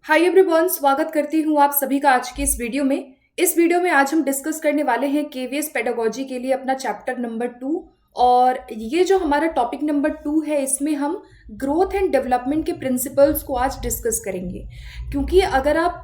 Hi everyone, स्वागत करती हूँ आप सभी का आज की इस वीडियो में आज हम डिस्कस करने वाले हैं केवीएस पेडागोजी के लिए अपना चैप्टर नंबर 2। और ये जो हमारा टॉपिक नंबर 2 है, इसमें हम ग्रोथ एंड डेवलपमेंट के प्रिंसिपल्स को आज डिस्कस करेंगे। क्योंकि अगर आप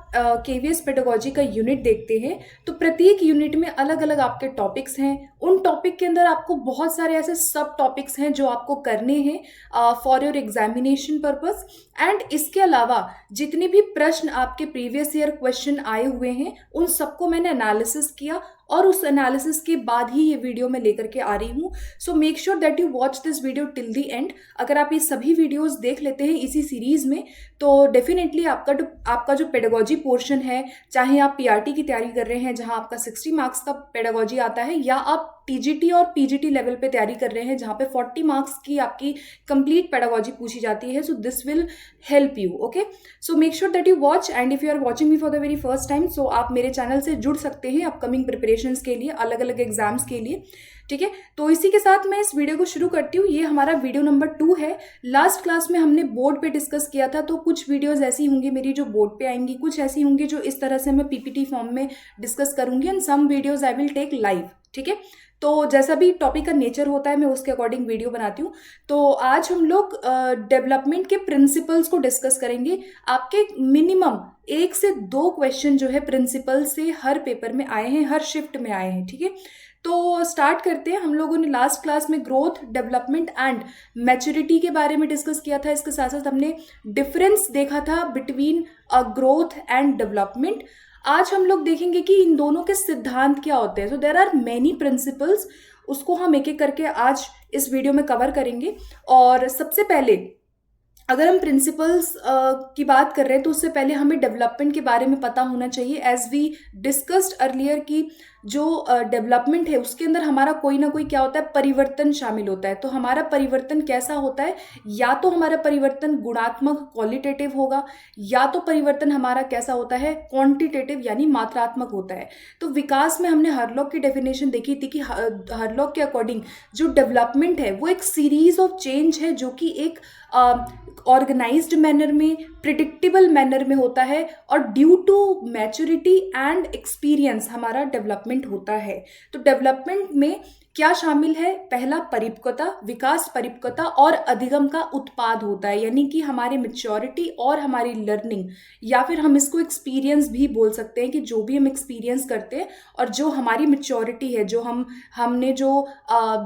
केवीएस पेडागोजी का यूनिट देखते हैं तो प्रत्येक यूनिट में अलग अलग आपके टॉपिक्स हैं। उन टॉपिक के अंदर आपको बहुत सारे ऐसे सब टॉपिक्स हैं जो आपको करने हैं for your examination purpose. And इसके अलावा जितने भी प्रश्न आपके प्रीवियस ईयर क्वेश्चन आए हुए हैं उन सबको मैंने एनालिसिस किया और उस एनालिसिस के बाद ही ये वीडियो मैं लेकर के आ रही हूँ। सो make sure that you watch this video till the end. अगर आप ये सभी वीडियोस देख लेते हैं इसी सीरीज में तो डेफिनेटली आपका जो पेडागोजी पोर्शन है, चाहे आप पीआरटी की तैयारी कर रहे हैं जहां आपका 60 मार्क्स का पेडागोजी आता है, या आप टीजीटी और पीजीटी लेवल पे तैयारी कर रहे हैं जहां पे 40 मार्क्स की आपकी कंप्लीट पेडागोजी पूछी जाती है, so this will help you. Okay, so make sure that you watch. And if you are watching me for the very first time, so आप मेरे चैनल से जुड़ सकते हैं अपकमिंग प्रिपरेशंस के लिए, अलग अलग एग्जाम्स के लिए। ठीक है, तो इसी के साथ मैं इस वीडियो को शुरू करती हूँ। ये हमारा वीडियो नंबर 2 है। लास्ट क्लास में हमने बोर्ड पे डिस्कस किया था, तो कुछ वीडियोस ऐसी होंगी मेरी जो बोर्ड पे आएंगी, कुछ ऐसी होंगी जो इस तरह से मैं पीपीटी फॉर्म में डिस्कस करूंगी, and some videos I will take live. ठीक है, तो जैसा भी टॉपिक का नेचर होता है मैं उसके अकॉर्डिंग वीडियो बनाती हूँ। तो आज हम लोग डेवलपमेंट के प्रिंसिपल्स को डिस्कस करेंगे। आपके मिनिमम 1 से 2 क्वेश्चन जो है प्रिंसिपल से हर पेपर में आए हैं, हर शिफ्ट में आए हैं। ठीक है, तो स्टार्ट करते हैं। हम लोगों ने लास्ट क्लास में ग्रोथ, डेवलपमेंट एंड मैच्योरिटी के बारे में डिस्कस किया था। इसके साथ साथ हमने डिफरेंस देखा था बिटवीन ग्रोथ एंड डेवलपमेंट। आज हम लोग देखेंगे कि इन दोनों के सिद्धांत क्या होते हैं। So there are many principles, उसको हम एक एक करके आज इस वीडियो में कवर करेंगे। और सबसे पहले अगर हम प्रिंसिपल्स की बात कर रहे हैं तो उससे पहले हमें डेवलपमेंट के बारे में पता होना चाहिए। एज वी डिस्कस्ड अर्लियर की जो डेवलपमेंट है उसके अंदर हमारा कोई ना कोई क्या होता है, परिवर्तन शामिल होता है। तो हमारा परिवर्तन कैसा होता है, या तो हमारा परिवर्तन गुणात्मक क्वालिटेटिव होगा, या तो परिवर्तन हमारा कैसा होता है, क्वांटिटेटिव यानी मात्रात्मक होता है। तो विकास में हमने हरलॉक की डेफिनेशन देखी थी कि हरलॉक के अकॉर्डिंग जो डेवलपमेंट है वो एक सीरीज ऑफ चेंज है जो कि एक ऑर्गेनाइज्ड मैनर में, प्रिडिक्टेबल मैनर में होता है, और due to maturity and experience हमारा डेवलपमेंट होता है। तो डेवलपमेंट में क्या शामिल है, पहला परिपक्वता, विकास, परिपक्वता और अधिगम का उत्पाद होता है, यानी कि हमारी मैच्योरिटी और हमारी लर्निंग, या फिर हम इसको एक्सपीरियंस भी बोल सकते हैं कि जो भी हम एक्सपीरियंस करते हैं और जो हमारी मैच्योरिटी है, जो हमने जो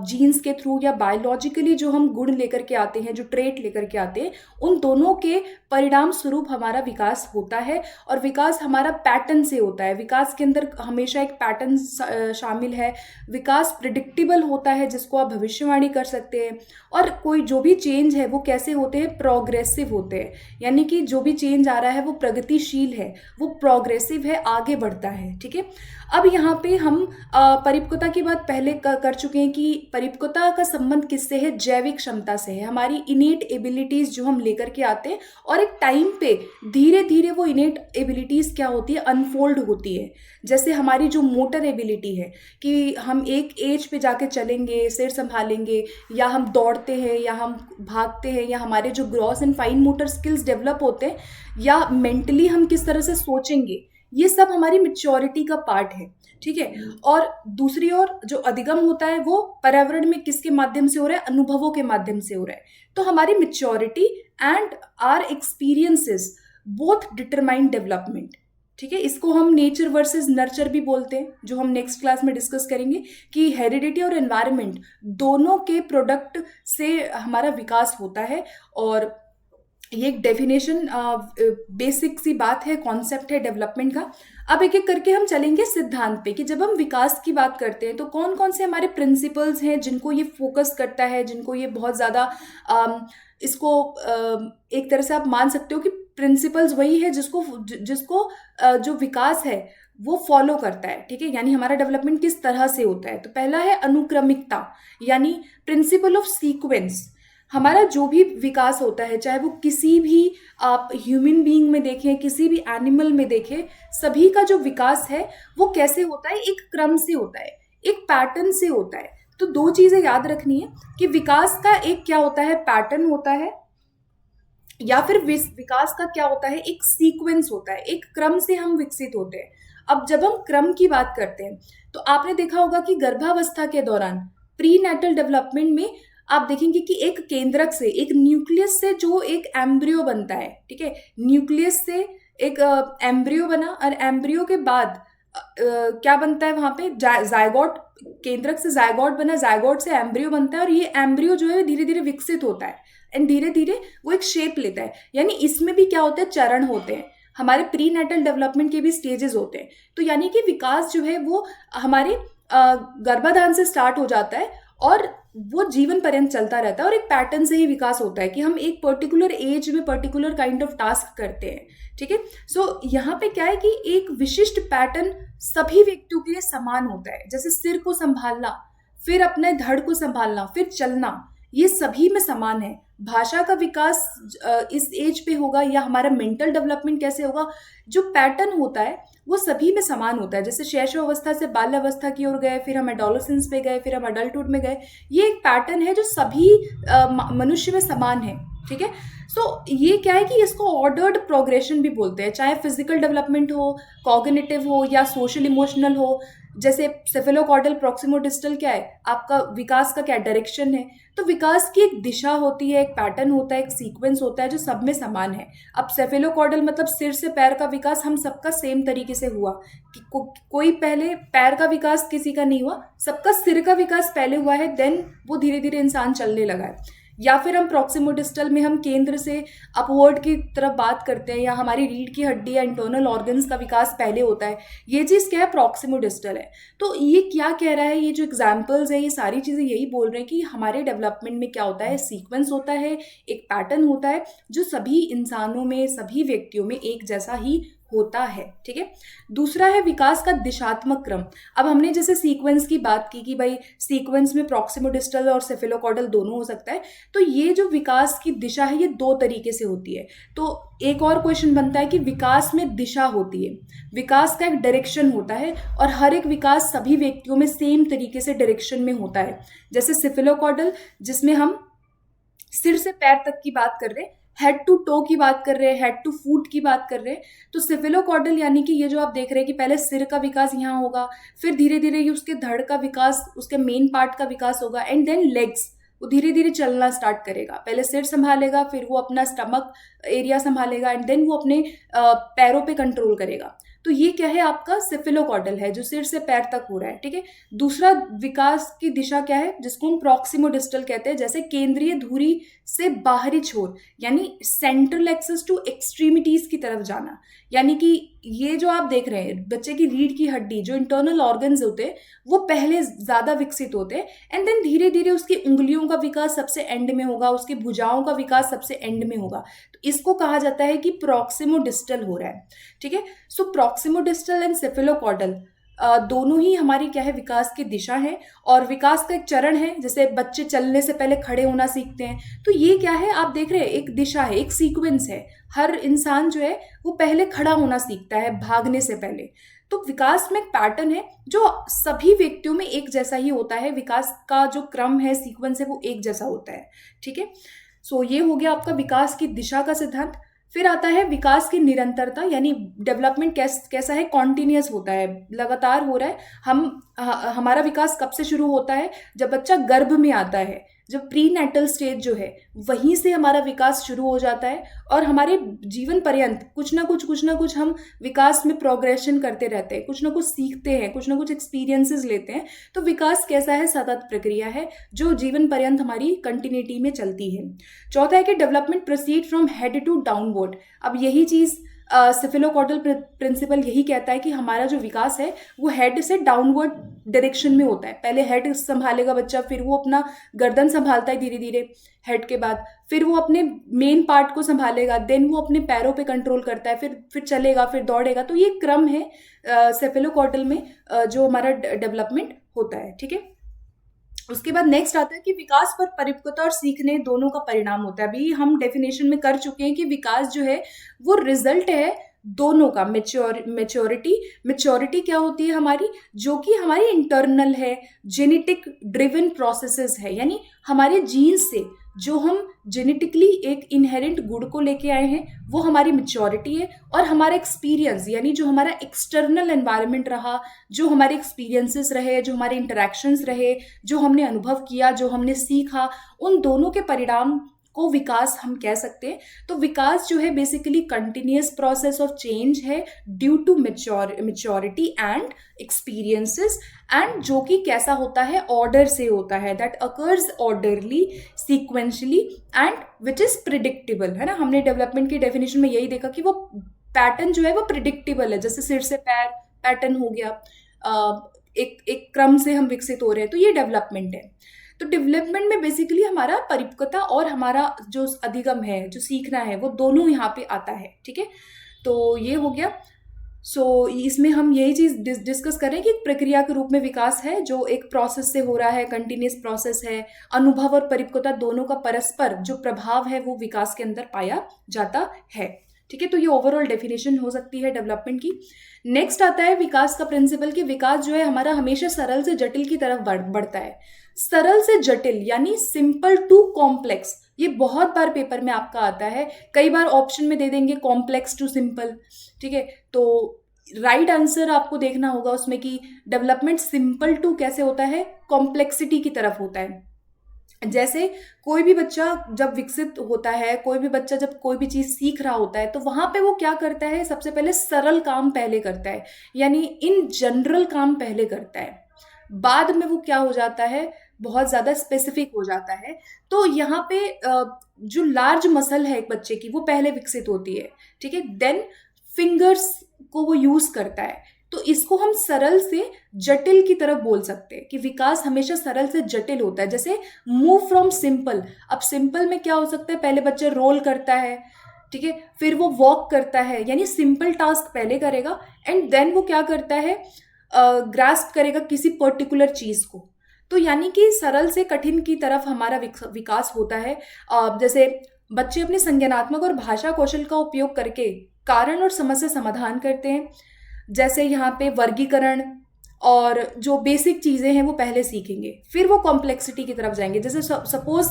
जीन्स के थ्रू या बायोलॉजिकली जो हम गुण लेकर के आते हैं, जो ट्रेट लेकर के आते हैं, उन दोनों के परिणाम स्वरूप हमारा विकास होता है। और विकास हमारा पैटर्न से होता है। विकास के अंदर हमेशा एक पैटर्न शामिल है। विकास प्रिडिक्टेबल होता है जिसको आप भविष्यवाणी कर सकते हैं। और कोई जो भी चेंज है वो कैसे होते हैं, प्रोग्रेसिव होते हैं, यानी कि जो भी चेंज आ रहा है वो प्रगतिशील है, वो प्रोग्रेसिव है, आगे बढ़ता है। ठीक है, अब यहाँ पे हम परिपक्वता की बात पहले कर चुके हैं कि परिपक्वता का संबंध किससे है, जैविक क्षमता से है। हमारी इनेट एबिलिटीज जो हम लेकर के आते हैं और एक टाइम पे धीरे धीरे वो इनेट एबिलिटीज क्या होती है, अनफोल्ड होती है। जैसे हमारी जो मोटर एबिलिटी है कि हम एक एज पे जाके चलेंगे, सिर संभालेंगे, या हम दौड़ते हैं, या हम भागते हैं, या हमारे जो gross and fine motor skills develop होते हैं, या मेंटली हम किस तरह से सोचेंगे, ये सब हमारी मैच्योरिटी का पार्ट है। ठीक है, और दूसरी ओर जो अधिगम होता है वो पर्यावरण में किसके माध्यम से हो रहा है, अनुभवों के माध्यम से हो रहा है। तो हमारी maturity and our experiences both determine development. ठीक है, इसको हम नेचर वर्सेस नर्चर भी बोलते हैं, जो हम नेक्स्ट क्लास में डिस्कस करेंगे कि हेरिडिटी और एनवायरनमेंट दोनों के प्रोडक्ट से हमारा विकास होता है। और ये एक डेफिनेशन, बेसिक सी बात है, कॉन्सेप्ट है डेवलपमेंट का। अब एक एक करके हम चलेंगे सिद्धांत पे कि जब हम विकास की बात करते हैं तो कौन कौन से हमारे प्रिंसिपल्स हैं जिनको ये फोकस करता है, जिनको ये बहुत ज़्यादा इसको एक तरह से आप मान सकते हो कि प्रिंसिपल्स वही है जिसको जिसको जो विकास है वो फॉलो करता है। ठीक है, यानी हमारा डेवलपमेंट किस तरह से होता है। तो पहला है अनुक्रमिकता, यानी प्रिंसिपल ऑफ सीक्वेंस। हमारा जो भी विकास होता है, चाहे वो किसी भी आप ह्यूमन बीइंग में देखें, किसी भी एनिमल में देखें, सभी का जो विकास है वो कैसे होता है, एक क्रम से होता है, एक पैटर्न से होता है। तो 2 चीजें याद रखनी है कि विकास का एक क्या होता है, पैटर्न होता है, या फिर विकास का क्या होता है, एक सीक्वेंस होता है, एक क्रम से हम विकसित होते हैं। अब जब हम क्रम की बात करते हैं तो आपने देखा होगा कि गर्भावस्था के दौरान प्री नेटल डेवलपमेंट में आप देखेंगे कि एक केंद्रक से, एक न्यूक्लियस से जो एक एम्ब्रियो बनता है, ठीक है, न्यूक्लियस से एक एम्ब्रियो बना, और एम्ब्रियो के बाद क्या बनता है वहां पे, जायगोट, केंद्रक से जायगोट बना, जायगोट से एम्ब्रियो बनता है, और ये एम्ब्रियो जो है धीरे धीरे विकसित होता है एंड धीरे धीरे वो एक शेप लेता है। यानी इसमें भी क्या होता है, चरण होते हैं, हमारे प्री नेटल डेवलपमेंट के भी स्टेजेस होते हैं। तो यानी कि विकास जो है वो हमारे गर्भाधान से स्टार्ट हो जाता है और वो जीवन पर्यंत चलता रहता है, और एक पैटर्न से ही विकास होता है कि हम एक पर्टिकुलर एज में पर्टिकुलर काइंड ऑफ टास्क करते हैं। ठीक है, सो यहाँ पे क्या है कि एक विशिष्ट पैटर्न सभी व्यक्तियों के लिए समान होता है। जैसे सिर को संभालना, फिर अपने धड़ को संभालना, फिर चलना, ये सभी में समान है। भाषा का विकास इस एज पे होगा, या हमारा मेंटल डेवलपमेंट कैसे होगा, जो पैटर्न होता है वो सभी में समान होता है। जैसे शैशव अवस्था से बाल्यावस्था की ओर गए, फिर हम एडोलेसेंस पे गए, फिर हम अडल्टहुड में गए, ये एक पैटर्न है जो सभी मनुष्य में समान है। ठीक है, सो ये क्या है कि इसको ऑर्डर्ड प्रोग्रेशन भी बोलते हैं, चाहे फिजिकल डेवलपमेंट हो, कॉग्निटिव हो, या सोशल इमोशनल हो। जैसे सेफेलोकॉर्डल प्रॉक्सिमोडिस्टल क्या है, आपका विकास का क्या डायरेक्शन है। तो विकास की एक दिशा होती है, एक पैटर्न होता है, एक सीक्वेंस होता है जो सब में समान है। अब सेफेलोकॉर्डल मतलब सिर से पैर का विकास हम सबका सेम तरीके से हुआ, कि कोई पहले पैर का विकास किसी का नहीं हुआ, सबका सिर का विकास पहले हुआ है, देन वो धीरे धीरे इंसान चलने लगा है। या फिर हम प्रॉक्सिमोडिस्टल में हम केंद्र से अपवर्ड की तरफ बात करते हैं, या हमारी रीढ़ की हड्डी या इंटरनल ऑर्गन्स का विकास पहले होता है। ये चीज़ क्या है, प्रॉक्सिमोडिस्टल है। तो ये क्या कह रहा है, ये जो एग्जाम्पल्स है, ये सारी चीज़ें यही बोल रहे हैं कि हमारे डेवलपमेंट में क्या होता है, सीक्वेंस होता है, एक पैटर्न होता है जो सभी इंसानों में, सभी व्यक्तियों में एक जैसा ही होता है। ठीक है, दूसरा है विकास का दिशात्मक क्रम। अब हमने जैसे सीक्वेंस की बात की कि भाई सीक्वेंस में प्रॉक्सिमोडिस्टल और सेफेलोकॉर्डल दोनों हो सकता है, तो ये जो विकास की दिशा है ये दो तरीके से होती है। तो एक और क्वेश्चन बनता है कि विकास में दिशा होती है, विकास का एक डायरेक्शन होता है, और हर एक विकास सभी व्यक्तियों में सेम तरीके से डायरेक्शन में होता है। जैसे सेफेलोकॉर्डल जिसमें हम सिर से पैर तक की बात कर रहे हैं, हेड टू टो की बात कर रहे हैं, हेड टू फुट की बात कर रहे हैं, तो सेफेलोकॉर्डल यानी कि ये जो आप देख रहे हैं कि पहले सिर का विकास यहाँ होगा, फिर धीरे धीरे ये उसके धड़ का विकास, उसके मेन पार्ट का विकास होगा, एंड देन लेग्स, वो धीरे धीरे चलना स्टार्ट करेगा। पहले सिर संभालेगा, फिर वो अपना स्टमक एरिया संभालेगा, एंड देन वो अपने पैरों पे कंट्रोल करेगा। तो ये क्या है, आपका सेफेलोकॉर्डल है जो सिर से पैर तक हो रहा है। ठीक है, दूसरा विकास की दिशा क्या है, जिसको हम प्रॉक्सिमोडिस्टल कहते हैं, जैसे केंद्रीय धुरी से बाहरी छोर, यानी सेंट्रल एक्सेस टू एक्सट्रीमिटीज की तरफ जाना। यानी कि ये जो आप देख रहे हैं, बच्चे की रीढ़ की हड्डी, जो इंटरनल ऑर्गन्स होते हैं वो पहले ज्यादा विकसित होते हैं, एंड देन धीरे धीरे उसकी उंगलियों का विकास सबसे एंड में होगा, उसकी भुजाओं का विकास सबसे एंड में होगा। तो इसको कहा जाता है कि प्रॉक्सिमोडिस्टल हो रहा है। ठीक है, सो प्रॉक्सिमोडिस्टल एंड सेफेलोकॉर्डल दोनों ही हमारी क्या है, विकास की दिशा है, और विकास का एक चरण है। जैसे बच्चे चलने से पहले खड़े होना सीखते हैं, तो ये क्या है, आप देख रहे हैं, एक दिशा है, एक सीक्वेंस है। हर इंसान जो है वो पहले खड़ा होना सीखता है भागने से पहले। तो विकास में एक पैटर्न है जो सभी व्यक्तियों में एक जैसा ही होता है, विकास का जो क्रम है, सीक्वेंस है, वो एक जैसा होता है। ठीक है, सो ये हो गया आपका विकास की दिशा का सिद्धांत। फिर आता है विकास की निरंतरता, यानी डेवलपमेंट कैसा है, कॉन्टिन्यूअस होता है, लगातार हो रहा है। हमारा विकास कब से शुरू होता है, जब बच्चा गर्भ में आता है, जब प्री नेटल स्टेज जो है वहीं से हमारा विकास शुरू हो जाता है, और हमारे जीवन पर्यंत कुछ ना कुछ हम विकास में प्रोग्रेशन करते रहते हैं, कुछ ना कुछ सीखते हैं, कुछ ना कुछ एक्सपीरियंसेस लेते हैं। तो विकास कैसा है, सतत प्रक्रिया है जो जीवन पर्यंत हमारी कंटिन्यूटी में चलती है। चौथा है कि development proceed from head to downward. अब यही चीज सेफेलोकॉर्डल प्रिंसिपल यही कहता है कि हमारा जो विकास है वो हेड से डाउनवर्ड डायरेक्शन में होता है। पहले हेड संभालेगा बच्चा, फिर वो अपना गर्दन संभालता है धीरे धीरे हेड के बाद, फिर वो अपने मेन पार्ट को संभालेगा, देन वो अपने पैरों पे कंट्रोल करता है, फिर चलेगा, फिर दौड़ेगा। तो ये क्रम है सेफेलोकॉर्डल में जो हमारा डेवलपमेंट होता है। ठीक है, उसके बाद नेक्स्ट आता है कि विकास पर परिपक्वता और सीखने दोनों का परिणाम होता है। अभी हम डेफिनेशन में कर चुके हैं कि विकास जो है वो रिजल्ट है दोनों का, मेच्योरिटी क्या होती है हमारी, जो कि हमारी इंटरनल है, जेनेटिक ड्रिवन प्रोसेसेस है, यानी हमारे जीन्स से जो हम जेनेटिकली एक इनहेरेंट गुण को लेके आए हैं, वो हमारी मैच्योरिटी है, और हमारा एक्सपीरियंस यानी जो हमारा एक्सटर्नल एनवायरनमेंट रहा, जो हमारे एक्सपीरियंसेस रहे, जो हमारे इंटरेक्शंस रहे, जो हमने अनुभव किया, जो हमने सीखा, उन दोनों के परिणाम को विकास हम कह सकते हैं। तो विकास जो है basically continuous process of change है due to maturity and experiences, and जो कि कैसा होता है, ऑर्डर से होता है, that occurs orderly, sequentially and which is predictable, है ना। हमने डेवलपमेंट की डेफिनेशन में यही देखा कि वो पैटर्न जो है वो प्रिडिक्टेबल है, जैसे सिर से पैर पैटर्न हो गया, एक एक क्रम से हम विकसित हो रहे हैं, तो ये डेवलपमेंट है। तो डेवलपमेंट में बेसिकली हमारा परिपक्वता और हमारा जो अधिगम है, जो सीखना है, वो दोनों यहाँ पे आता है, ठीक है। तो ये हो गया। सो इसमें हम यही चीज़ डिस्कस करें कि एक प्रक्रिया के रूप में विकास है जो एक प्रोसेस से हो रहा है, कंटिन्यूस प्रोसेस है। अनुभव और परिपक्वता दोनों का परस्पर जो प्रभाव है वो विकास के अंदर पाया जाता है, ठीक है। तो ये ओवरऑल डेफिनेशन हो सकती है डेवलपमेंट की। नेक्स्ट आता है विकास का प्रिंसिपल, कि विकास जो है हमारा हमेशा सरल से जटिल की तरफ बढ़ता है। सरल से जटिल यानी सिंपल टू कॉम्प्लेक्स, ये बहुत बार पेपर में आपका आता है, कई बार ऑप्शन में दे देंगे कॉम्प्लेक्स टू सिंपल, ठीक है। तो राइट आंसर आपको देखना होगा उसमें कि डेवलपमेंट सिंपल टू कैसे होता है, कॉम्प्लेक्सिटी की तरफ होता है। जैसे कोई भी बच्चा जब विकसित होता है, कोई भी बच्चा जब कोई भी चीज सीख रहा होता है, तो वहां पे वो क्या करता है, सबसे पहले सरल काम पहले करता है, यानी इन जनरल काम पहले करता है, बाद में वो क्या हो जाता है, बहुत ज्यादा स्पेसिफिक हो जाता है। तो यहाँ पे जो लार्ज मसल है एक बच्चे की, वो पहले विकसित होती है, ठीक है। देन फिंगर्स को वो यूज करता है। तो इसको हम सरल से जटिल की तरफ बोल सकते हैं कि विकास हमेशा सरल से जटिल होता है। जैसे मूव फ्रॉम सिंपल, अब सिंपल में क्या हो सकता है, पहले बच्चा रोल करता है, ठीक है, फिर वो वॉक करता है, यानी सिंपल टास्क पहले करेगा, एंड देन वो क्या करता है, ग्रास्प करेगा किसी पर्टिकुलर चीज को। तो यानी कि सरल से कठिन की तरफ हमारा विकास होता है। जैसे बच्चे अपने संज्ञानात्मक और भाषा कौशल का उपयोग करके कारण और समस्या समाधान करते हैं। जैसे यहाँ पे वर्गीकरण और जो बेसिक चीजें हैं वो पहले सीखेंगे, फिर वो कॉम्प्लेक्सिटी की तरफ जाएंगे। जैसे सपोज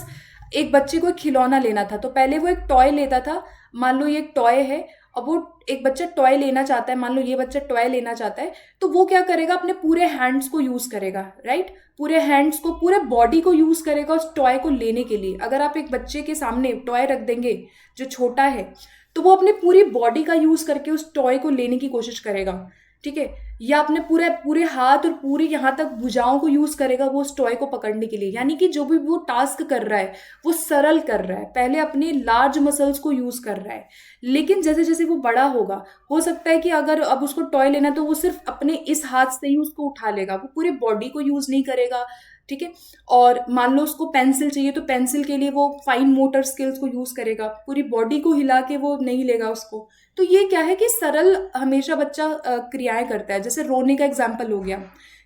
एक बच्चे को एक खिलौना लेना था, तो पहले वो एक टॉय लेता था, मान लो ये एक टॉय है, अब वो एक बच्चा टॉय लेना चाहता है, मान लो ये बच्चा टॉय लेना चाहता है, तो वो क्या करेगा, अपने पूरे हैंड्स को यूज करेगा, राइट, पूरे हैंड्स को, पूरे बॉडी को यूज करेगा उस टॉय को लेने के लिए। अगर आप एक बच्चे के सामने टॉय रख देंगे जो छोटा है, तो वो अपने पूरी बॉडी का यूज करके उस टॉय को लेने की कोशिश करेगा, ठीक है, या अपने पूरे पूरे हाथ और पूरे यहाँ तक भुजाओं को यूज करेगा वो उस टॉय को पकड़ने के लिए। यानी कि जो भी वो टास्क कर रहा है वो सरल कर रहा है, पहले अपने लार्ज मसल्स को यूज कर रहा है। लेकिन जैसे जैसे वो बड़ा होगा, हो सकता है कि अगर अब उसको टॉय लेना तो वो सिर्फ अपने इस हाथ से ही उसको उठा लेगा, वो पूरे बॉडी को यूज नहीं करेगा, ठीक है। और मान लो उसको पेंसिल चाहिए, तो पेंसिल के लिए वो फाइन मोटर स्किल्स को यूज करेगा, पूरी बॉडी को हिला के वो नहीं लेगा उसको। तो ये क्या है कि सरल हमेशा बच्चा क्रियाएं करता है। जैसे रोने का एग्जाम्पल हो गया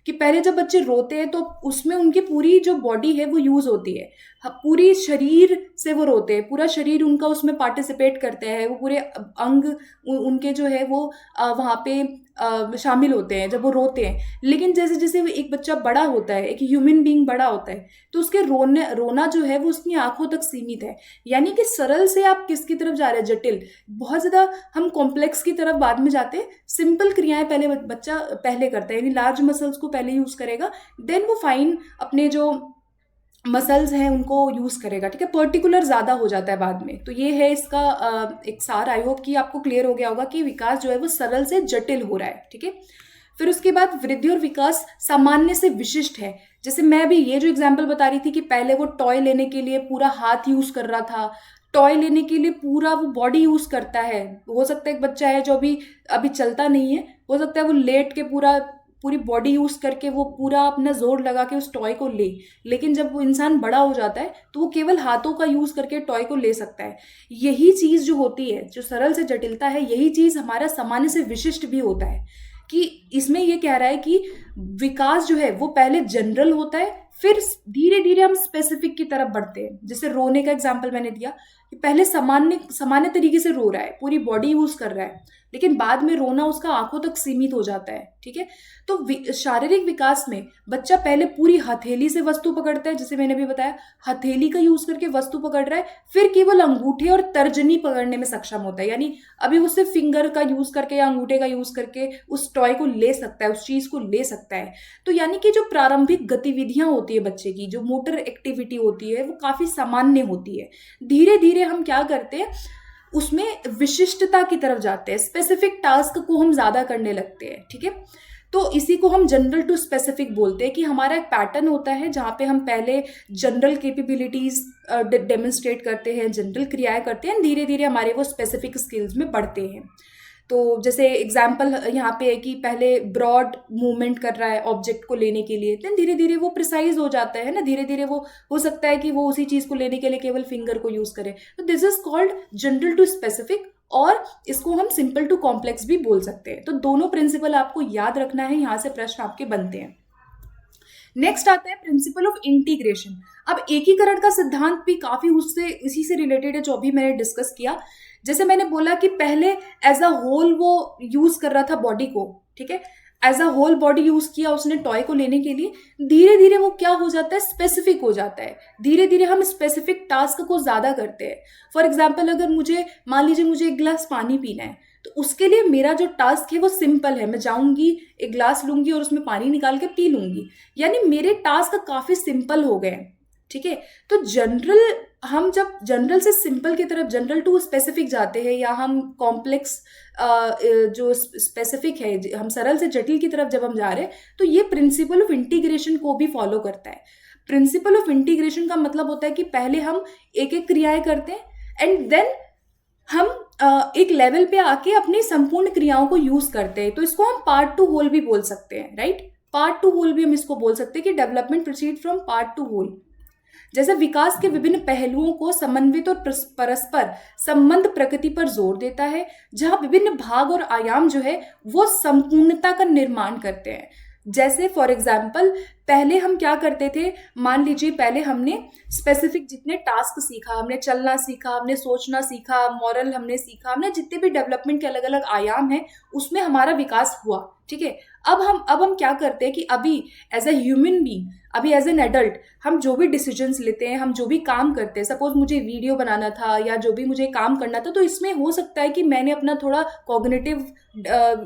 कि पहले जब बच्चे रोते हैं तो उसमें उनकी पूरी जो बॉडी है वो यूज होती है, पूरी शरीर से वो रोते हैं, पूरा शरीर उनका उसमें पार्टिसिपेट करते हैं, वो पूरे अंग उनके जो है वो वहाँ पे शामिल होते हैं जब वो रोते हैं। लेकिन जैसे जैसे एक बच्चा बड़ा होता है, एक ह्यूमन बीइंग बड़ा होता है, तो उसके रोना जो है वो उसकी आंखों तक सीमित है। यानी कि सरल से आप किसकी तरफ जा रहे हैं, जटिल, बहुत ज्यादा हम कॉम्प्लेक्स की तरफ बाद में जाते हैं। सिंपल क्रियाएं पहले बच्चा पहले करता है, यानी लार्ज मसल्स को पहले यूज करेगा, देन वो फाइन अपने जो मसल्स हैं उनको यूज करेगा, ठीक है, पर्टिकुलर ज्यादा हो जाता है बाद में। तो ये है इसका एक सार। आई होप कि आपको क्लियर हो गया होगा कि विकास जो है वो सरल से जटिल हो रहा है, ठीक है। फिर उसके बाद वृद्धि और विकास सामान्य से विशिष्ट है। जैसे मैं भी ये जो एग्जांपल बता रही थी कि पहले वो टॉय लेने के लिए पूरा हाथ यूज कर रहा था, टॉय लेने के लिए पूरा वो बॉडी यूज करता है। हो सकता है एक बच्चा है जो अभी चलता नहीं है, हो सकता है वो लेट के पूरी बॉडी यूज करके वो पूरा अपना जोर लगा के उस टॉय को ले। लेकिन जब वो इंसान बड़ा हो जाता है तो वो केवल हाथों का यूज करके टॉय को ले सकता है। यही चीज जो होती है, जो सरल से जटिलता है, यही चीज हमारा सामान्य से विशिष्ट भी होता है। कि इसमें ये कह रहा है कि विकास जो है वो पहले जनरल होता है, फिर धीरे धीरे हम स्पेसिफिक की तरफ बढ़ते हैं। जैसे रोने का एग्जाम्पल मैंने दिया कि पहले सामान्य सामान्य तरीके से रो रहा है, पूरी बॉडी यूज कर रहा है, लेकिन बाद में रोना उसका आंखों तक सीमित हो जाता है। ठीक है, तो शारीरिक विकास में बच्चा पहले पूरी हथेली से वस्तु पकड़ता है, जैसे मैंने भी बताया, हथेली का यूज करके वस्तु पकड़ रहा है, फिर केवल अंगूठे और तर्जनी पकड़ने में सक्षम होता है। यानी अभी उससे फिंगर का यूज करके या अंगूठे का यूज करके उस टॉय को ले सकता है, उस चीज को ले सकता है। तो यानी कि जो प्रारंभिक गतिविधियां होती है बच्चे की, जो मोटर एक्टिविटी होती है, वो काफी सामान्य होती है। धीरे धीरे हम क्या करते हैं, उसमें विशिष्टता की तरफ जाते हैं, स्पेसिफिक टास्क को हम ज्यादा करने लगते हैं। ठीक है, तो इसी को हम जनरल टू स्पेसिफिक बोलते हैं कि हमारा एक पैटर्न होता है जहाँ पे हम पहले जनरल कैपेबिलिटीज डेमोन्स्ट्रेट करते हैं, जनरल क्रियाएं करते हैं, धीरे धीरे हमारे वो स्पेसिफिक स्किल्स में बढ़ते हैं। तो जैसे एग्जाम्पल यहाँ पे है कि पहले ब्रॉड मूवमेंट कर रहा है ऑब्जेक्ट को लेने के लिए, तो धीरे धीरे वो प्रिसाइज हो जाता है ना, धीरे धीरे वो हो सकता है कि वो उसी चीज को लेने के लिए केवल फिंगर को यूज करे। तो this is called general to specific, और इसको हम सिंपल टू कॉम्प्लेक्स भी बोल सकते हैं। तो दोनों प्रिंसिपल आपको याद रखना है, यहाँ से प्रश्न आपके बनते हैं। नेक्स्ट आता है प्रिंसिपल ऑफ इंटीग्रेशन। अब एकीकरण का सिद्धांत भी काफी उससे इसी से रिलेटेड है जो अभी मैंने डिस्कस किया। जैसे मैंने बोला कि पहले एज अ होल वो यूज कर रहा था बॉडी को, ठीक है, as a whole body use किया उसने टॉय को लेने के लिए, धीरे धीरे वो क्या हो जाता है, स्पेसिफिक हो जाता है। धीरे धीरे हम स्पेसिफिक टास्क को ज्यादा करते हैं। फॉर एग्जाम्पल, अगर मुझे मान लीजिए मुझे एक गिलास पानी पीना है, तो उसके लिए मेरा जो टास्क है वो सिंपल है, मैं जाऊंगी एक ग्लास लूंगी और उसमें पानी निकाल के पी लूंगी, यानी मेरे टास्क काफी सिंपल हो गए। ठीक है, तो हम जब जनरल से सिंपल की तरफ, जनरल टू स्पेसिफिक जाते हैं, या हम कॉम्प्लेक्स जो स्पेसिफिक है, हम सरल से जटिल की तरफ जब हम जा रहे हैं, तो ये प्रिंसिपल ऑफ इंटीग्रेशन को भी फॉलो करता है। प्रिंसिपल ऑफ इंटीग्रेशन का मतलब होता है कि पहले हम एक एक क्रियाएं करते हैं एंड देन हम एक लेवल पे आके अपनी संपूर्ण क्रियाओं को यूज करते हैं। तो इसको हम पार्ट टू होल भी बोल सकते हैं, राइट। पार्ट टू होल भी हम इसको बोल सकते हैं कि development proceed from part to whole. जैसे विकास के विभिन्न पहलुओं को समन्वित और परस्पर संबंध प्रकृति पर जोर देता है, जहां विभिन्न भाग और आयाम जो है वो संपूर्णता का निर्माण करते हैं। जैसे फॉर एग्जाम्पल, पहले हम क्या करते थे, मान लीजिए पहले हमने स्पेसिफिक जितने टास्क सीखा, हमने चलना सीखा, हमने सोचना सीखा, मॉरल हमने सीखा, हमने जितने भी डेवलपमेंट के अलग अलग आयाम हैं उसमें हमारा विकास हुआ। ठीक है, अब हम क्या करते हैं कि अभी एज ए ह्यूमन बीइंग, अभी एज एन एडल्ट, हम जो भी डिसीजंस लेते हैं, हम जो भी काम करते हैं, सपोज मुझे वीडियो बनाना था या जो भी मुझे काम करना था, तो इसमें हो सकता है कि मैंने अपना थोड़ा कॉग्निटिव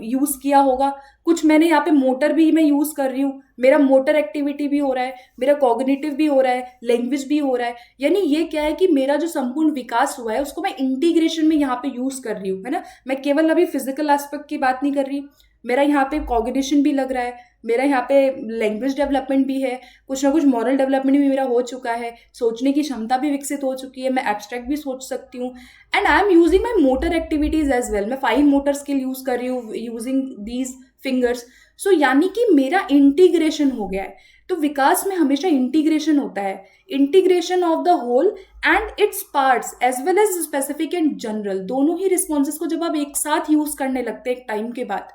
यूज किया होगा, कुछ मैंने यहाँ पे मोटर भी मैं यूज कर रही हूँ, मेरा मोटर एक्टिविटी भी हो रहा है, मेरा कॉग्निटिव भी हो रहा है, लैंग्वेज भी हो रहा है। यानी ये क्या है कि मेरा जो संपूर्ण विकास हुआ है उसको मैं इंटीग्रेशन में यहाँ पे यूज कर रही हूँ, है ना। मैं केवल अभी फिजिकल एस्पेक्ट की बात नहीं कर रही, मेरा यहाँ पे कॉग्निशन भी लग रहा है, मेरा यहाँ पे लैंग्वेज डेवलपमेंट भी है, कुछ ना कुछ मॉरल डेवलपमेंट भी मेरा हो चुका है, सोचने की क्षमता भी विकसित हो चुकी है, मैं एब्स्ट्रैक्ट भी सोच सकती हूँ, and I am using my motor activities as well. मैं फाइन मोटर स्किल यूज कर रही हूँ यूजिंग दीज फिंगर्स। सो यानी कि मेरा इंटीग्रेशन हो गया है। तो विकास में हमेशा इंटीग्रेशन होता है, integration of the whole and its parts as well as specific and general. दोनों ही रिस्पॉन्सेस को जब आप एक साथ यूज करने लगते हैं एक टाइम के बाद,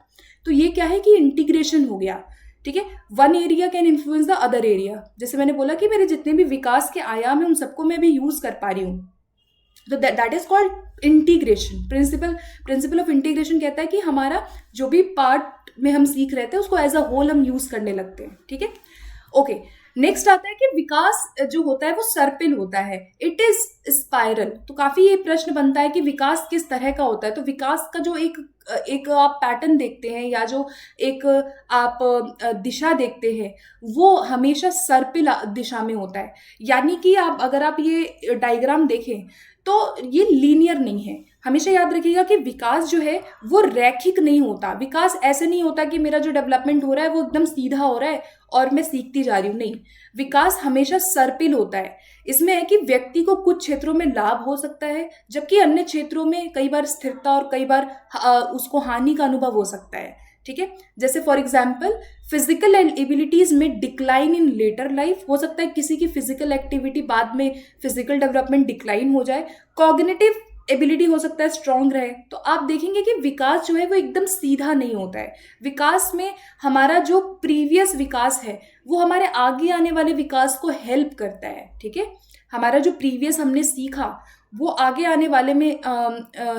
तो ये क्या है कि इंटीग्रेशन हो गया। ठीक है, one area can influence the other area. जैसे मैंने बोला कि मेरे जितने भी विकास के आयाम है उन सबको मैं भी यूज कर पा रही हूँ, तो that is called integration. Principle of integration कहता है कि हमारा जो भी पार्ट में हम सीख रहे थे उसको एज अ होल हम यूज करने लगते हैं। ठीक है, ओके। नेक्स्ट आता है कि विकास जो होता है वो सर्पिल होता है, इट इज स्पाइरल। तो काफी ये प्रश्न बनता है कि विकास किस तरह का होता है। तो विकास का जो एक आप पैटर्न देखते हैं या जो एक आप दिशा देखते हैं वो हमेशा सर्पिल दिशा में होता है। यानी कि अगर आप ये डायग्राम देखें तो ये लीनियर नहीं है। हमेशा याद रखिएगा कि विकास जो है वो रैखिक नहीं होता। विकास ऐसे नहीं होता कि मेरा जो डेवलपमेंट हो रहा है वो एकदम सीधा हो रहा है और मैं सीखती जा रही हूँ, नहीं। विकास हमेशा सर्पिल होता है। इसमें है कि व्यक्ति को कुछ क्षेत्रों में लाभ हो सकता है, जबकि अन्य क्षेत्रों में कई बार स्थिरता और कई बार उसको हानि का अनुभव हो सकता है। ठीक है, जैसे फॉर एग्जाम्पल फिजिकल एबिलिटीज में डिक्लाइन इन लेटर लाइफ, हो सकता है किसी की फिजिकल एक्टिविटी बाद में फिजिकल डेवलपमेंट डिक्लाइन हो जाए। कॉग्निटिव एबिलिटी हो सकता है स्ट्रांग रहे। तो आप देखेंगे कि विकास जो है वो एकदम सीधा नहीं होता है। विकास में हमारा जो प्रीवियस विकास है वो हमारे आगे आने वाले विकास को हेल्प करता है, ठीक है। हमारा जो प्रीवियस हमने सीखा वो आगे आने वाले में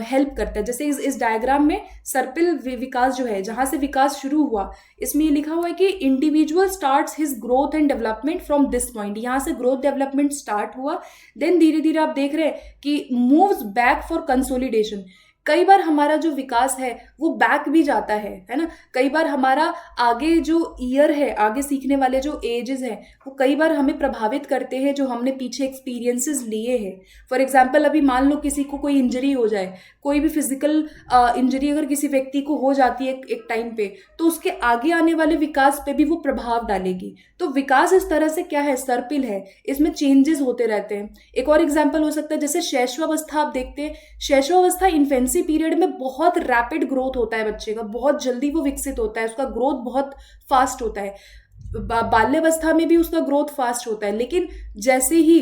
हेल्प करता है। जैसे इस डायग्राम में सर्पिल विकास जो है, जहाँ से विकास शुरू हुआ, इसमें ये लिखा हुआ है कि individual starts his growth and development from this point. यहाँ से ग्रोथ डेवलपमेंट स्टार्ट हुआ, देन धीरे धीरे आप देख रहे हैं कि मूव्स बैक फॉर कंसोलिडेशन। कई बार हमारा जो विकास है वो बैक भी जाता है ना। कई बार हमारा आगे जो ईयर है, आगे सीखने वाले जो एजेस हैं, वो कई बार हमें प्रभावित करते हैं जो हमने पीछे एक्सपीरियंसेस लिए हैं। फॉर एग्जांपल अभी मान लो किसी को कोई इंजरी हो जाए, कोई भी फिजिकल इंजरी अगर किसी व्यक्ति को हो जाती है एक टाइम पे, तो उसके आगे आने वाले विकास पे भी वो प्रभाव डालेगी। तो विकास इस तरह से क्या है, सर्पिल है, इसमें चेंजेस होते रहते हैं। एक और एग्जाम्पल हो सकता है जैसे शैशवावस्था। आप देखते हैं शैशवावस्था इन्फेंसी पीरियड में बहुत रैपिड ग्रोथ होता है बच्चे का, बहुत जल्दी वो विकसित होता है, उसका ग्रोथ बहुत फास्ट होता है। बाल्यावस्था में भी उसका ग्रोथ फास्ट होता है, लेकिन जैसे ही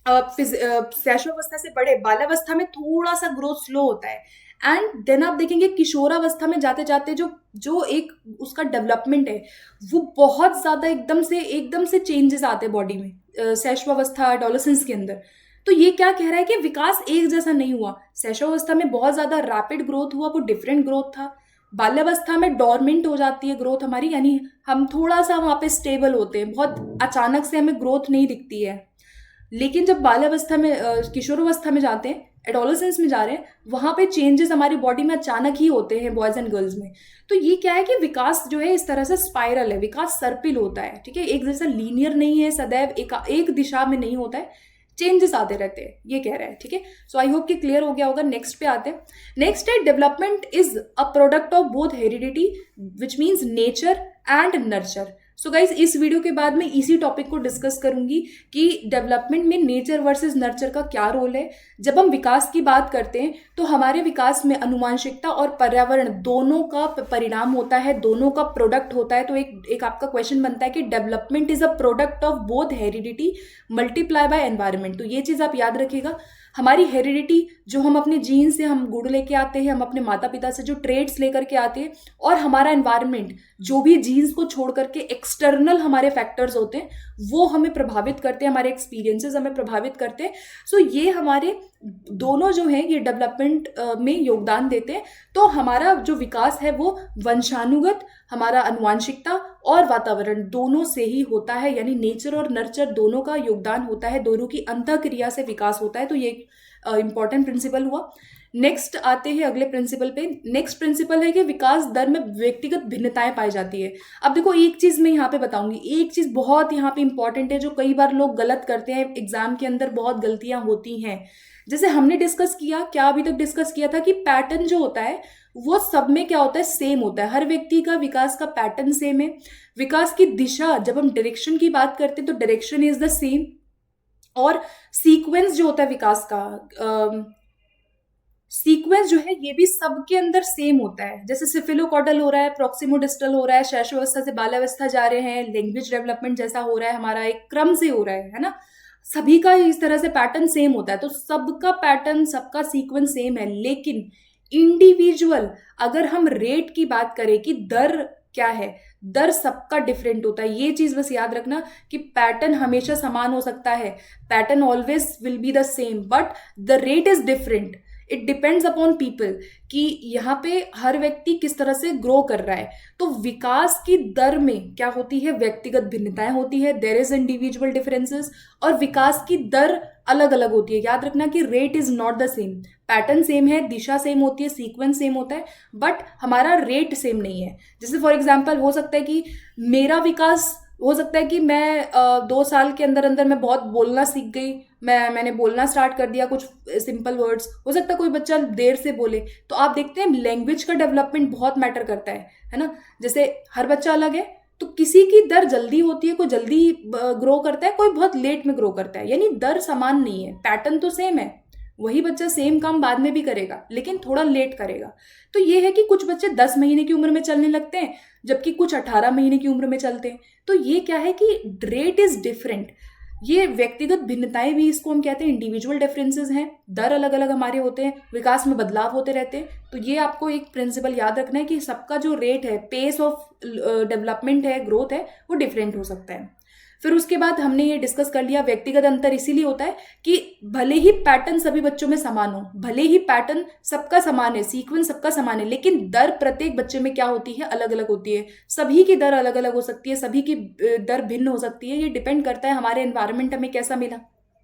शैशवावस्था से बढ़े, बाल्यावस्था में थोड़ा सा ग्रोथ स्लो होता है। एंड देन आप देखेंगे किशोरावस्था में जाते जाते जो जो एक उसका डेवलपमेंट है वो बहुत ज्यादा एकदम से चेंजेस आते हैं बॉडी में, शैशवावस्था एडोलेसेंस के अंदर। तो ये क्या कह रहा है कि विकास एक जैसा नहीं हुआ। शैशवावस्था में बहुत ज्यादा रैपिड ग्रोथ हुआ, वो डिफरेंट ग्रोथ था। बाल्यावस्था में डॉर्मेंट हो जाती है ग्रोथ हमारी, यानी हम थोड़ा सा वहां पे स्टेबल होते हैं, बहुत अचानक से हमें ग्रोथ नहीं दिखती है। लेकिन जब बाल्यावस्था में किशोरावस्था में जाते हैं, एडोलेसेंस में जा रहे हैं, वहां पे चेंजेस हमारी बॉडी में अचानक ही होते हैं बॉयज एंड गर्ल्स में। तो ये क्या है कि विकास जो है इस तरह से स्पाइरल है, विकास सर्पिल होता है, ठीक है। एक जैसा लीनियर नहीं है, सदैव एक दिशा में नहीं होता है, चेंजेस आते रहते हैं, ये कह रहा है, ठीक है। सो आई होप कि क्लियर हो गया होगा। नेक्स्ट पे आते हैं। नेक्स्ट है development is a product of both heredity which means nature and nurture. So guys इस वीडियो के बाद मैं इसी टॉपिक को डिस्कस करूंगी कि डेवलपमेंट में नेचर वर्सेस नर्चर का क्या रोल है। जब हम विकास की बात करते हैं तो हमारे विकास में अनुवांशिकता और पर्यावरण दोनों का परिणाम होता है, दोनों का प्रोडक्ट होता है। तो एक आपका क्वेश्चन बनता है कि development is a product of both heredity multiply by environment. तो ये चीज आप याद रखिएगा। हमारी हेरिडिटी जो हम अपने जीन से हम गुण लेके आते हैं, हम अपने माता पिता से जो ट्रेड्स लेकर के आते हैं, और हमारा एनवायरनमेंट जो भी जीन्स को छोड़ करके एक्सटर्नल हमारे फैक्टर्स होते हैं वो हमें प्रभावित करते हैं, हमारे एक्सपीरियंसेस हमें प्रभावित करते हैं। सो ये हमारे दोनों जो हैं ये डेवलपमेंट में योगदान देते हैं। तो हमारा जो विकास है वो वंशानुगत, हमारा अनुवांशिकता और वातावरण दोनों से ही होता है, यानी नेचर और नर्चर दोनों का योगदान होता है, दोनों की अंतःक्रिया से विकास होता है। तो ये इंपॉर्टेंट प्रिंसिपल हुआ। नेक्स्ट आते हैं अगले प्रिंसिपल पे। नेक्स्ट प्रिंसिपल है कि विकास दर में व्यक्तिगत भिन्नताएं पाई जाती है। अब देखो एक चीज मैं यहाँ पे बताऊंगी, एक चीज बहुत यहाँ पे इंपॉर्टेंट है जो कई बार लोग गलत करते हैं, एग्जाम के अंदर बहुत गलतियां होती हैं। जैसे हमने डिस्कस किया, क्या अभी तक डिस्कस किया था कि पैटर्न जो होता है वो सब में क्या होता है, सेम होता है। हर व्यक्ति का विकास का पैटर्न सेम है। विकास की दिशा, जब हम डायरेक्शन की बात करते हैं तो डायरेक्शन इज द सेम। और सीक्वेंस जो होता है विकास का, सीक्वेंस जो है ये भी सबके अंदर सेम होता है। जैसे सिफिलोकॉडल हो रहा है, प्रॉक्सिमोडिस्टल हो रहा है, शैशवावस्था से बाल्यावस्था जा रहे हैं, लैंग्वेज डेवलपमेंट जैसा हो रहा है, हमारा एक क्रम से हो रहा है ना। सभी का इस तरह से पैटर्न सेम होता है। तो सबका पैटर्न, सबका सीक्वेंस सेम है। लेकिन इंडिविजुअल अगर हम रेट की बात करें कि दर क्या है, दर सबका डिफरेंट होता है। ये चीज बस याद रखना कि पैटर्न हमेशा समान हो सकता है, pattern always will be the same, but the rate is different. It depends upon people कि यहाँ पे हर व्यक्ति किस तरह से ग्रो कर रहा है। तो विकास की दर में क्या होती है, व्यक्तिगत भिन्नताएं होती है, देयर इज इंडिविजुअल डिफरेंसेस। और विकास की दर अलग अलग होती है। याद रखना कि rate is not the same. Pattern same है, दिशा सेम होती है, सीक्वेंस सेम होता है, बट हमारा रेट सेम नहीं है। जैसे फॉर एग्जाम्पल हो सकता है कि मेरा विकास हो सकता है कि मैं 2 साल के अंदर अंदर मैं बहुत बोलना सीख गई, मैंने बोलना स्टार्ट कर दिया कुछ सिंपल वर्ड्स। हो सकता है कोई बच्चा देर से बोले। तो आप देखते हैं लैंग्वेज का डेवलपमेंट बहुत मैटर करता है ना। जैसे हर बच्चा अलग है, तो किसी की दर जल्दी होती है, कोई जल्दी ग्रो करता है, कोई बहुत लेट में ग्रो करता है, यानी दर समान नहीं है। पैटर्न तो सेम है, वही बच्चा सेम काम बाद में भी करेगा लेकिन थोड़ा लेट करेगा। तो ये है कि कुछ बच्चे 10 महीने की उम्र में चलने लगते हैं, जबकि कुछ 18 महीने की उम्र में चलते हैं। तो ये क्या है कि रेट इज डिफरेंट। ये व्यक्तिगत भिन्नताएं भी इसको हम कहते हैं, इंडिविजुअल डिफरेंसेस हैं, दर अलग अलग हमारे होते हैं, विकास में बदलाव होते रहते हैं। तो ये आपको एक प्रिंसिपल याद रखना है कि सबका जो रेट है, पेस ऑफ डेवलपमेंट है, ग्रोथ है, वो डिफरेंट हो सकता है। फिर उसके बाद हमने ये डिस्कस कर लिया व्यक्तिगत अंतर इसीलिए होता है कि भले ही पैटर्न सभी बच्चों में समान हो, भले ही पैटर्न सबका समान है, सीक्वेंस सबका समान है, लेकिन दर प्रत्येक बच्चे में क्या होती है, अलग अलग होती है। सभी की दर अलग अलग हो सकती है, सभी की दर भिन्न हो सकती है। ये डिपेंड करता है हमारे एनवायरनमेंट हमें कैसा मिला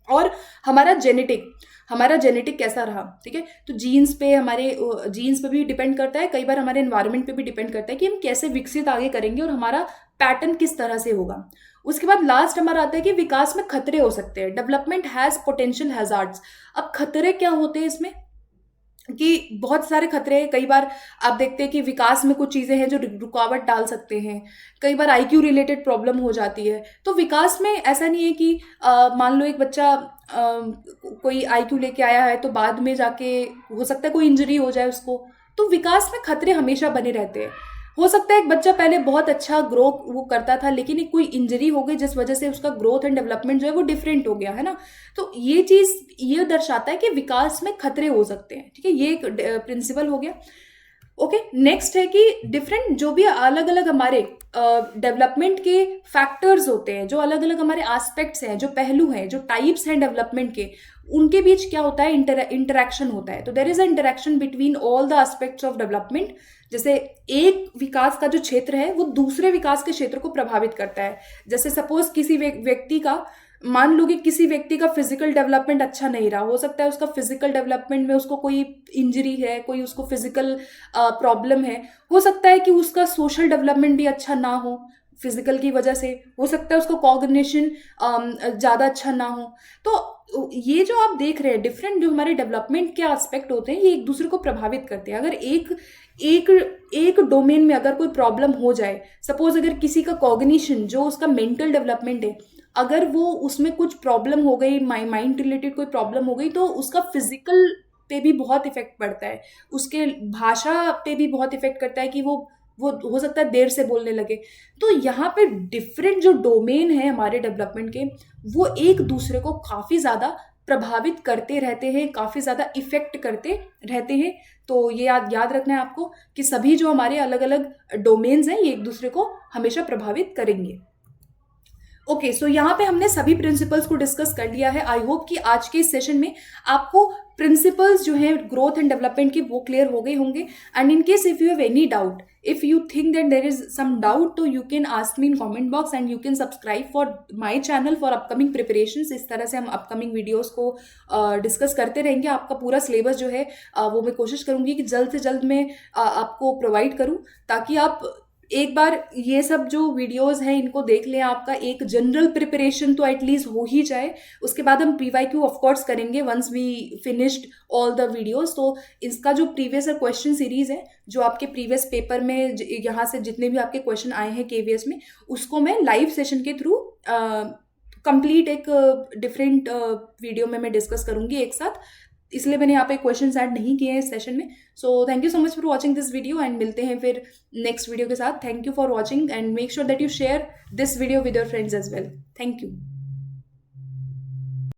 और हमारा जेनेटिक कैसा रहा। ठीक है, तो जीन्स पे भी डिपेंड करता है, कई बार हमारे एनवायरनमेंट पे भी डिपेंड करता है कि हम कैसे विकसित आगे करेंगे और हमारा पैटर्न किस तरह से होगा। उसके बाद लास्ट हमारा आता है कि विकास में खतरे हो सकते हैं, डेवलपमेंट हैज पोटेंशियल हैजार्ड्स। अब खतरे क्या होते हैं इसमें कि बहुत सारे खतरे हैं। कई बार आप देखते हैं कि विकास में कुछ चीज़ें हैं जो रुकावट डाल सकते हैं, कई बार आईक्यू रिलेटेड प्रॉब्लम हो जाती है। तो विकास में ऐसा नहीं है कि मान लो एक बच्चा कोई आईक्यू लेके आया है तो बाद में जाके हो सकता है कोई इंजरी हो जाए उसको। तो विकास में खतरे हमेशा बने रहते हैं। हो सकता है एक बच्चा पहले बहुत अच्छा ग्रो वो करता था, लेकिन एक कोई इंजरी हो गई जिस वजह से उसका ग्रोथ एंड डेवलपमेंट जो है वो डिफरेंट हो गया, है ना। तो ये चीज़ ये दर्शाता है कि विकास में खतरे हो सकते हैं। ठीक है, ये एक प्रिंसिपल हो गया। ओके, नेक्स्ट है कि डिफरेंट जो भी अलग अलग हमारे डेवलपमेंट के फैक्टर्स होते हैं, जो अलग अलग हमारे एस्पेक्ट्स हैं, जो पहलू हैं, जो टाइप्स हैं डेवलपमेंट के, उनके बीच क्या होता है, इंटरेक्शन होता है। तो there is a interaction between all the aspects of development. जैसे एक विकास का जो क्षेत्र है वो दूसरे विकास के क्षेत्र को प्रभावित करता है। जैसे सपोज किसी व्यक्ति का, मान लो कि किसी व्यक्ति का फिजिकल डेवलपमेंट अच्छा नहीं रहा, हो सकता है उसका फिजिकल डेवलपमेंट में उसको कोई इंजरी है, कोई उसको फिजिकल प्रॉब्लम है। हो सकता है कि उसका सोशल डेवलपमेंट भी अच्छा ना हो फिजिकल की वजह से, हो सकता है उसका कॉग्निशन ज़्यादा अच्छा ना हो। तो ये जो आप देख रहे हैं डिफरेंट जो हमारे डेवलपमेंट के एस्पेक्ट होते हैं, ये एक दूसरे को प्रभावित करते हैं। अगर एक डोमेन में अगर कोई प्रॉब्लम हो जाए, सपोज अगर किसी का कॉग्निशन जो उसका मेंटल डेवलपमेंट है, अगर वो उसमें कुछ प्रॉब्लम हो गई, माइंड रिलेटेड कोई प्रॉब्लम हो गई, तो उसका फिजिकल पे भी बहुत इफेक्ट पड़ता है, उसके भाषा पे भी बहुत इफेक्ट करता है कि वो हो सकता है देर से बोलने लगे। तो यहाँ पे डिफरेंट जो डोमेन है हमारे डेवलपमेंट के, वो एक दूसरे को काफ़ी ज़्यादा प्रभावित करते रहते हैं, काफ़ी ज़्यादा इफेक्ट करते रहते हैं। तो ये याद रखना है आपको कि सभी जो हमारे अलग अलग डोमेन्स हैं ये एक दूसरे को हमेशा प्रभावित करेंगे। ओके, सो यहाँ पे हमने सभी प्रिंसिपल्स को डिस्कस कर लिया है। आई होप कि आज के इस सेशन में आपको प्रिंसिपल्स जो है ग्रोथ एंड डेवलपमेंट की वो क्लियर हो गए होंगे। And in case if you have any doubt, if you think that there is some doubt, तो you can ask me in comment box and you can subscribe for my channel for upcoming preparations. इस तरह से हम upcoming videos को discuss करते रहेंगे। आपका पूरा सिलेबस जो है वो मैं कोशिश करूंगी कि जल्द से जल्द मैं आपको प्रोवाइड करूं, ताकि आप एक बार ये सब जो वीडियोस हैं इनको देख लें, आपका एक जनरल प्रिपरेशन तो एटलीस्ट हो ही जाए। उसके बाद हम PYQ ऑफ कोर्स करेंगे once we finished all the videos. तो इसका जो प्रीवियस क्वेश्चन सीरीज है, जो आपके प्रीवियस पेपर में यहाँ से जितने भी आपके क्वेश्चन आए हैं KVS में, उसको मैं लाइव सेशन के थ्रू कंप्लीट एक डिफरेंट वीडियो में मैं डिस्कस करूंगी एक साथ। इसलिए मैंने यहाँ पे क्वेश्चंस ऐड नहीं किए हैं इस सेशन में। So thank you so much for watching this video and मिलते हैं फिर नेक्स्ट वीडियो के साथ। Thank you for watching and make sure that you share this video with your friends as well. Thank you.